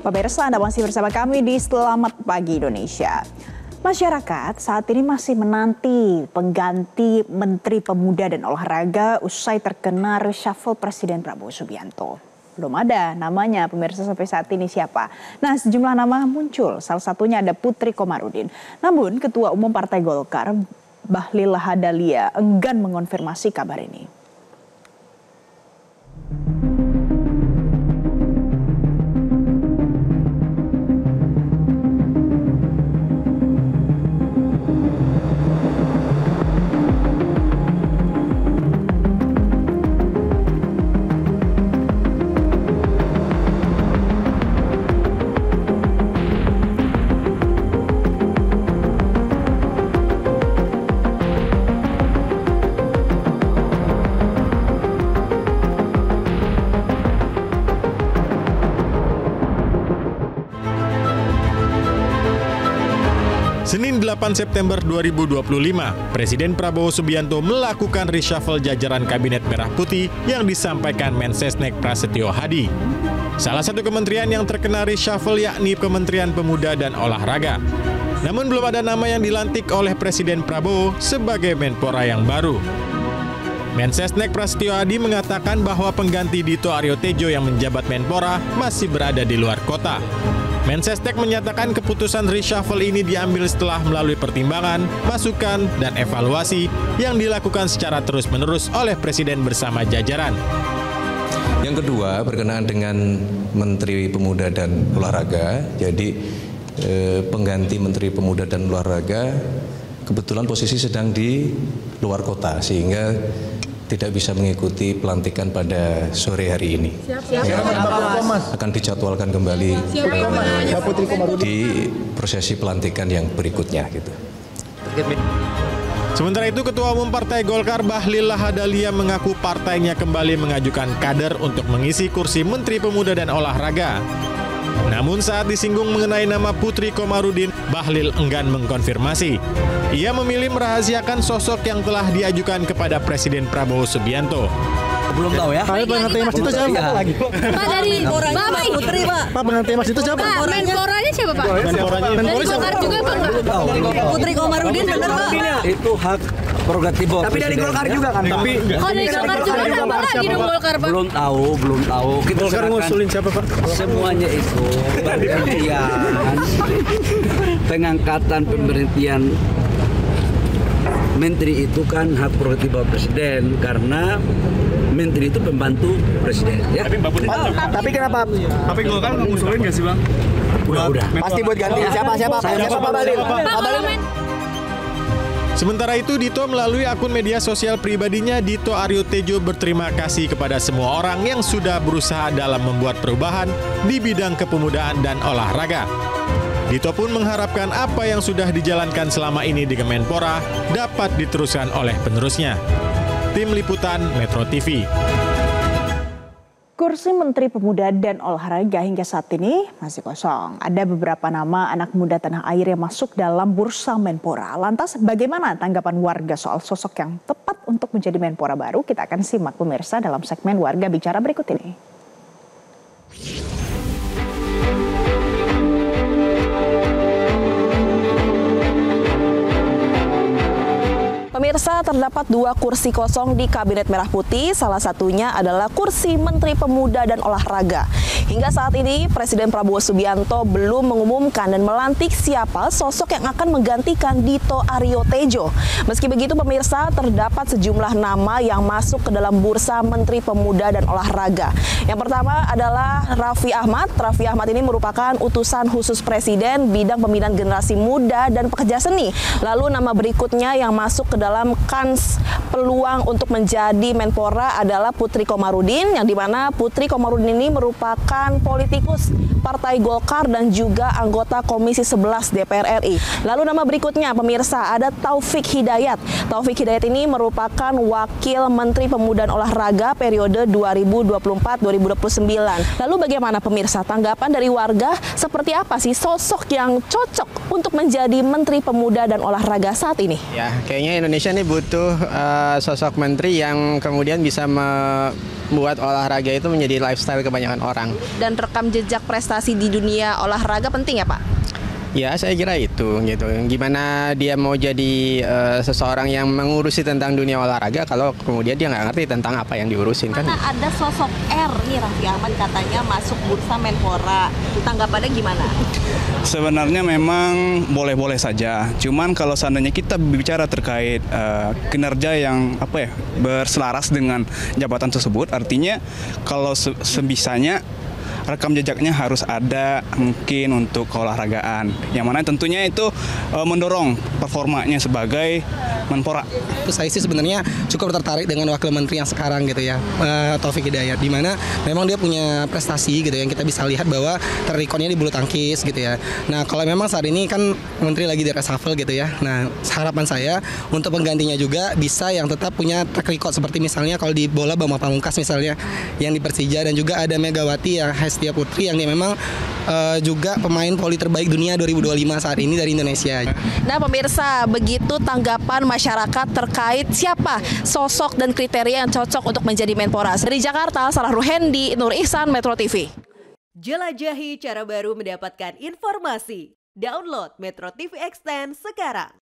Pemirsa, Anda masih bersama kami di Selamat Pagi Indonesia. Masyarakat saat ini masih menanti pengganti Menteri Pemuda dan Olahraga usai terkena reshuffle Presiden Prabowo Subianto. Belum ada namanya pemirsa sampai saat ini siapa. Nah, sejumlah nama muncul, salah satunya ada Putri Komarudin. Namun Ketua Umum Partai Golkar Bahlil Lahadalia enggan mengonfirmasi kabar ini. Senin 8 September 2025, Presiden Prabowo Subianto melakukan reshuffle jajaran Kabinet Merah Putih yang disampaikan Mensesnek Prasetyo Hadi. Salah satu kementerian yang terkena reshuffle yakni Kementerian Pemuda dan Olahraga. Namun belum ada nama yang dilantik oleh Presiden Prabowo sebagai Menpora yang baru. Mensesnek Prasetyo Hadi mengatakan bahwa pengganti Dito Aryo Tejo yang menjabat Menpora masih berada di luar kota. Mensesnek menyatakan keputusan reshuffle ini diambil setelah melalui pertimbangan, masukan, dan evaluasi yang dilakukan secara terus-menerus oleh Presiden bersama jajaran. Yang kedua, berkenaan dengan Menteri Pemuda dan Olahraga, jadi pengganti Menteri Pemuda dan Olahraga kebetulan posisi sedang di luar kota sehingga tidak bisa mengikuti pelantikan pada sore hari ini. Akan dijadwalkan kembali di prosesi pelantikan yang berikutnya gitu. Sementara itu, Ketua Umum Partai Golkar Bahlil Lahadalia mengaku partainya kembali mengajukan kader untuk mengisi kursi Menteri Pemuda dan Olahraga. Namun saat disinggung mengenai nama Putri Komarudin, Bahlil enggan mengkonfirmasi. Ia memilih merahasiakan sosok yang telah diajukan kepada Presiden Prabowo Subianto. Belum tahu ya. Pak, pengantin Mas Dito siapa lagi? Pak dari Bapak Putri, Pak. Pak, pengantin Mas Dito siapa? Pak, Menporanya siapa, Pak? Menporanya Dari Golkar juga, Pak. Putri Komarudin benar, Pak. Itu hak prerogatif Bapak. Tapi dari Golkar juga kan? Tapi dari Golkar juga siapa lagi dong Golkar, Pak? belum tahu. Kita Golkar ngusulin siapa, Pak? semuanya itu pemberhentian, pengangkatan, pemberhentian menteri itu kan hak prerogatif Bapak Presiden karena menteri itu pembantu presiden ya. Tapi kenapa? Tapi Golkar ngusulin nggak sih, Bang? Udah. Pasti buat ganti siapa Pak Bahlil? Sementara itu, Dito melalui akun media sosial pribadinya, Dito Aryo Tejo berterima kasih kepada semua orang yang sudah berusaha dalam membuat perubahan di bidang kepemudaan dan olahraga. Dito pun mengharapkan apa yang sudah dijalankan selama ini di Kemenpora dapat diteruskan oleh penerusnya. Tim Liputan Metro TV. Kursi Menteri Pemuda dan Olahraga hingga saat ini masih kosong. Ada beberapa nama anak muda tanah air yang masuk dalam bursa Menpora. Lantas bagaimana tanggapan warga soal sosok yang tepat untuk menjadi Menpora baru? Kita akan simak pemirsa dalam segmen Warga Bicara berikut ini. Pemirsa, terdapat 2 kursi kosong di Kabinet Merah Putih, salah satunya adalah kursi Menteri Pemuda dan Olahraga. Hingga saat ini, Presiden Prabowo Subianto belum mengumumkan dan melantik siapa sosok yang akan menggantikan Dito Aryo Tejo. Meski begitu, pemirsa, terdapat sejumlah nama yang masuk ke dalam bursa Menteri Pemuda dan Olahraga. Yang pertama adalah Raffi Ahmad. Raffi Ahmad ini merupakan utusan khusus Presiden bidang pembinaan generasi muda dan pekerja seni. Lalu nama berikutnya yang masuk ke dalam kans peluang untuk menjadi Menpora adalah Putri Komarudin, yang dimana Putri Komarudin ini merupakan politikus Partai Golkar dan juga anggota Komisi 11 DPR RI. Lalu nama berikutnya pemirsa ada Taufik Hidayat. Taufik Hidayat ini merupakan Wakil Menteri Pemuda dan Olahraga periode 2024-2029. Lalu bagaimana pemirsa, tanggapan dari warga seperti apa sih sosok yang cocok untuk menjadi Menteri Pemuda dan Olahraga saat ini? Ya, kayaknya Indonesia ini butuh sosok menteri yang kemudian bisa membuat olahraga itu menjadi lifestyle kebanyakan orang. Dan rekam jejak prestasi di dunia olahraga penting ya Pak? Ya, saya kira itu gitu. Gimana dia mau jadi seseorang yang mengurusi tentang dunia olahraga kalau kemudian dia nggak ngerti tentang apa yang diurusin kan? Karena ada sosok R nih, Raffi Ahmad katanya masuk bursa Menpora. Tanggapannya gimana? Sebenarnya memang boleh-boleh saja. Cuman kalau seandainya kita bicara terkait kinerja yang berselaras dengan jabatan tersebut, artinya kalau sebisanya rekam jejaknya harus ada mungkin untuk keolahragaan, yang mana tentunya itu mendorong performanya sebagai Menpora. Saya sih sebenarnya cukup tertarik dengan wakil menteri yang sekarang gitu ya, Taufik Hidayat, di mana memang dia punya prestasi gitu yang kita bisa lihat bahwa terrekodnya di bulu tangkis gitu ya. Nah kalau memang saat ini kan menteri lagi di reshuffle gitu ya. Nah harapan saya untuk penggantinya juga bisa yang tetap punya track record seperti misalnya kalau di bola Bambang Pamungkas misalnya yang di Persija, dan juga ada Megawati yang Hestia Putri yang dia memang juga pemain voli terbaik dunia 2025 saat ini dari Indonesia. Nah pemirsa, begitu tanggapan masyarakat terkait siapa sosok dan kriteria yang cocok untuk menjadi Menpora. Dari Jakarta, Sarah Ruhendi, Nur Ihsan, Metro TV. Jelajahi cara baru mendapatkan informasi. Download Metro TV Extend sekarang.